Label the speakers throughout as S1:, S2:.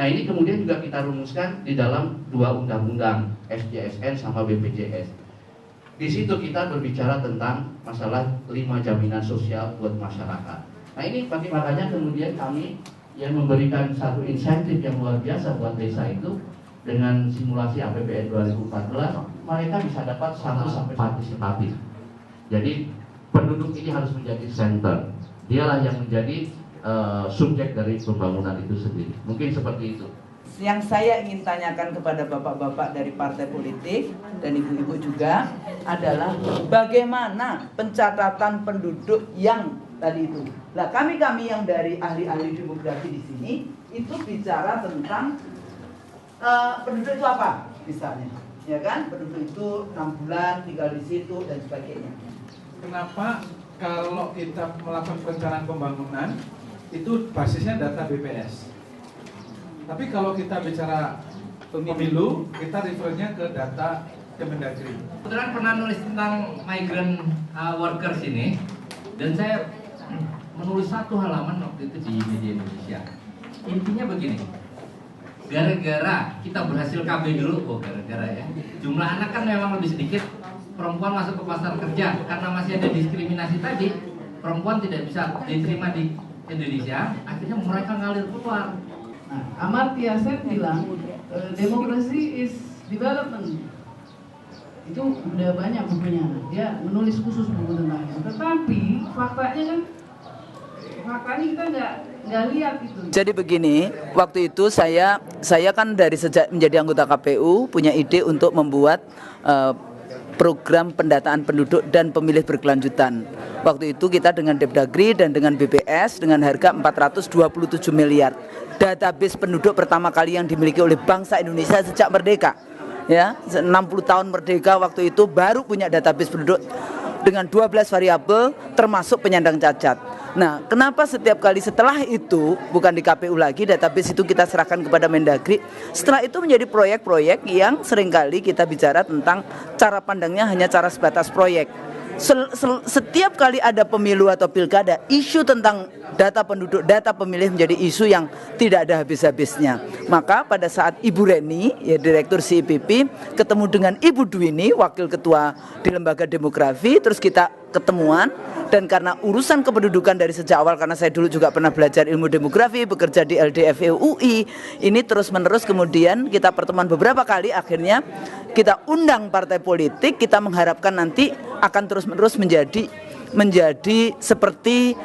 S1: Nah ini kemudian juga kita rumuskan di dalam 2 undang-undang, SJSN sama BPJS. Di situ kita berbicara tentang masalah 5 jaminan sosial buat masyarakat. Nah ini makanya kemudian kami yang memberikan satu insentif yang luar biasa buat desa itu. Dengan simulasi APBN 2014, mereka bisa dapat 100% partisipatif. Jadi penduduk ini harus menjadi center. Dialah yang menjadi subjek dari pembangunan itu sendiri. Mungkin seperti itu.
S2: Yang saya ingin tanyakan kepada bapak-bapak dari partai politik dan ibu-ibu juga adalah bagaimana pencatatan penduduk yang tadi itu. Nah, kami yang dari ahli-ahli demografi di sini itu bicara tentang penduduk itu apa misalnya, ya kan? Penduduk itu 6 bulan tinggal di situ dan sebagainya.
S3: Kenapa kalau kita melakukan perencanaan pembangunan itu basisnya data BPS? Tapi kalau kita bicara pemilu, kita refernya ke data Kemendagri.
S4: Kebetulan pernah nulis tentang migrant workers ini, dan saya menulis 1 halaman waktu itu di media Indonesia. Intinya begini. Gara-gara kita berhasil KB dulu, gara-gara ya. Jumlah anak kan memang lebih sedikit, perempuan masuk ke pasar kerja. Karena masih ada diskriminasi tadi, perempuan tidak bisa diterima di Indonesia, akhirnya mereka ngalir keluar.
S5: Nah, Amartya Sen bilang, demokrasi is development. Itu udah banyak bukunya, dia menulis khusus buku tentang itu. Tetapi faktanya kita nggak lihat itu.
S2: Jadi begini, waktu itu saya kan dari sejak menjadi anggota KPU punya ide untuk membuat program pendataan penduduk dan pemilih berkelanjutan. Waktu itu kita dengan Depdagri dan dengan BPS dengan harga 427 miliar. Database penduduk pertama kali yang dimiliki oleh bangsa Indonesia sejak merdeka. Ya, 60 tahun merdeka waktu itu baru punya database penduduk dengan 12 variabel termasuk penyandang cacat. Nah, kenapa setiap kali setelah itu, bukan di KPU lagi, database itu kita serahkan kepada Mendagri. Setelah itu menjadi proyek-proyek yang seringkali kita bicara tentang cara pandangnya hanya cara sebatas proyek. Setiap kali ada pemilu atau pilkada, isu tentang data penduduk, data pemilih menjadi isu yang tidak ada habis-habisnya. Maka pada saat Ibu Reni, ya Direktur CIPP, ketemu dengan Ibu Dwini, Wakil Ketua di Lembaga Demografi, terus kita ketemuan, dan karena urusan kependudukan dari sejak awal, karena saya dulu juga pernah belajar ilmu demografi, bekerja di LDFE UI, ini terus-menerus kemudian kita pertemuan beberapa kali, akhirnya kita undang partai politik, kita mengharapkan nanti akan terus-menerus menjadi seperti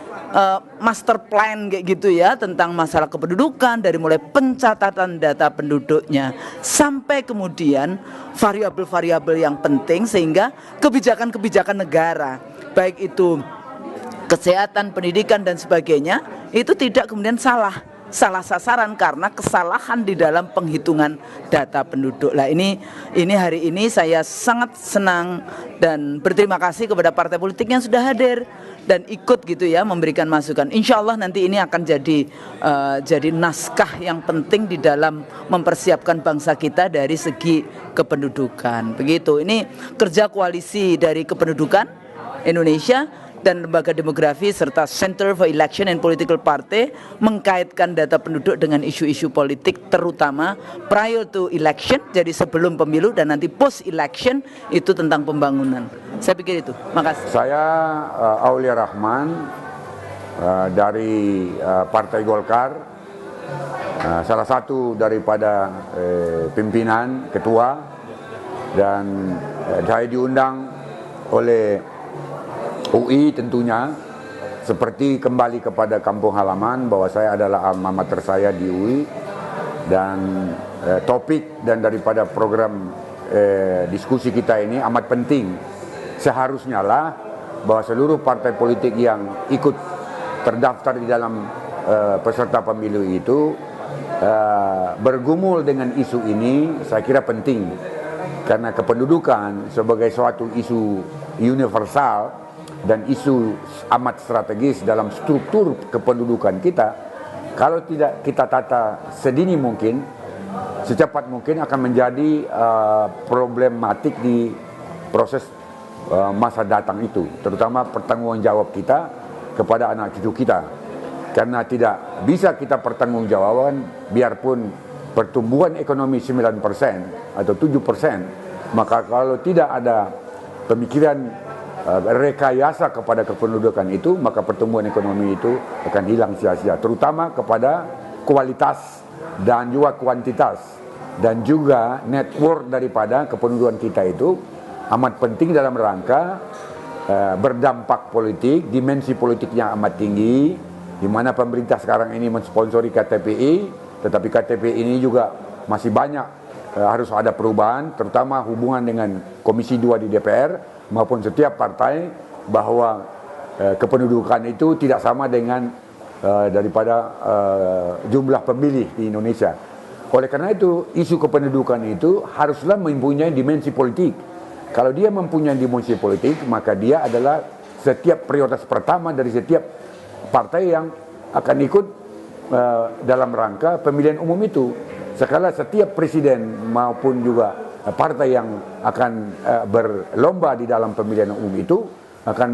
S2: master plan kayak gitu ya, tentang masalah kependudukan dari mulai pencatatan data penduduknya sampai kemudian variabel-variabel yang penting sehingga kebijakan-kebijakan negara baik itu kesehatan, pendidikan dan sebagainya itu tidak kemudian salah sasaran karena kesalahan di dalam penghitungan data penduduk. Lah ini hari ini saya sangat senang dan berterima kasih kepada partai politik yang sudah hadir dan ikut gitu ya memberikan masukan. Insya Allah nanti ini akan jadi naskah yang penting di dalam mempersiapkan bangsa kita dari segi kependudukan. Begitu. Ini kerja koalisi dari kependudukan Indonesia dan Lembaga Demografi serta Center for Election and Political Party mengkaitkan data penduduk dengan isu-isu politik terutama prior to election, jadi sebelum pemilu dan nanti post election itu tentang pembangunan. Saya pikir itu. Makasih.
S6: Saya Aulia Rahman dari Partai Golkar, salah satu daripada pimpinan ketua, dan saya diundang oleh UI tentunya, seperti kembali kepada kampung halaman bahwa saya adalah alma mater saya di UI, dan topik dan daripada program diskusi kita ini amat penting. Seharusnya lah bahwa seluruh partai politik yang ikut terdaftar di dalam peserta pemilu itu bergumul dengan isu ini. Saya kira penting karena kependudukan sebagai suatu isu universal dan isu amat strategis dalam struktur kependudukan kita, kalau tidak kita tata sedini mungkin, secepat mungkin akan menjadi problematik di proses masa datang itu, terutama pertanggungjawab kita kepada anak cucu kita. Karena tidak bisa kita pertanggungjawaban biarpun pertumbuhan ekonomi 9% atau 7%, maka kalau tidak ada pemikiran rekayasa kepada kependudukan itu, maka pertumbuhan ekonomi itu akan hilang sia-sia, terutama kepada kualitas dan juga kuantitas, dan juga network daripada kependudukan kita itu amat penting dalam rangka berdampak politik, dimensi politiknya amat tinggi, di mana pemerintah sekarang ini mensponsori KTPI, tetapi KTPI ini juga masih banyak harus ada perubahan, terutama hubungan dengan Komisi 2 di DPR maupun setiap partai, bahwa kependudukan itu tidak sama dengan daripada jumlah pemilih di Indonesia. Oleh karena itu, isu kependudukan itu haruslah mempunyai dimensi politik. Kalau dia mempunyai dimensi politik, maka dia adalah setiap prioritas pertama dari setiap partai yang akan ikut dalam rangka pemilihan umum itu. Sekala setiap presiden maupun juga partai yang akan berlomba di dalam pemilihan umum itu akan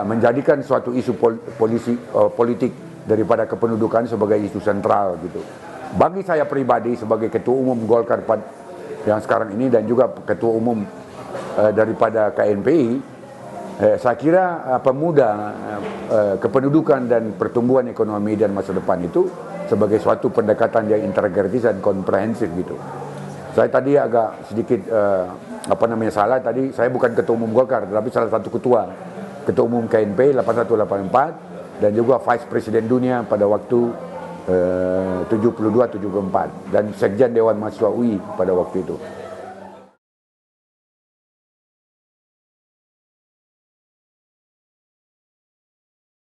S6: menjadikan suatu isu politik daripada kependudukan sebagai isu sentral gitu. Bagi saya pribadi sebagai ketua umum Golkar yang sekarang ini dan juga ketua umum daripada KNPI, saya kira pemuda kependudukan dan pertumbuhan ekonomi dan masa depan itu sebagai suatu pendekatan yang integratif dan komprehensif gitu. Saya tadi agak sedikit salah tadi, saya bukan ketua umum Golkar, tetapi salah satu ketua umum KNP 8184 dan juga Vice Presiden Dunia pada waktu 72-74 dan Sekjen Dewan Mahasiswa UI pada waktu itu.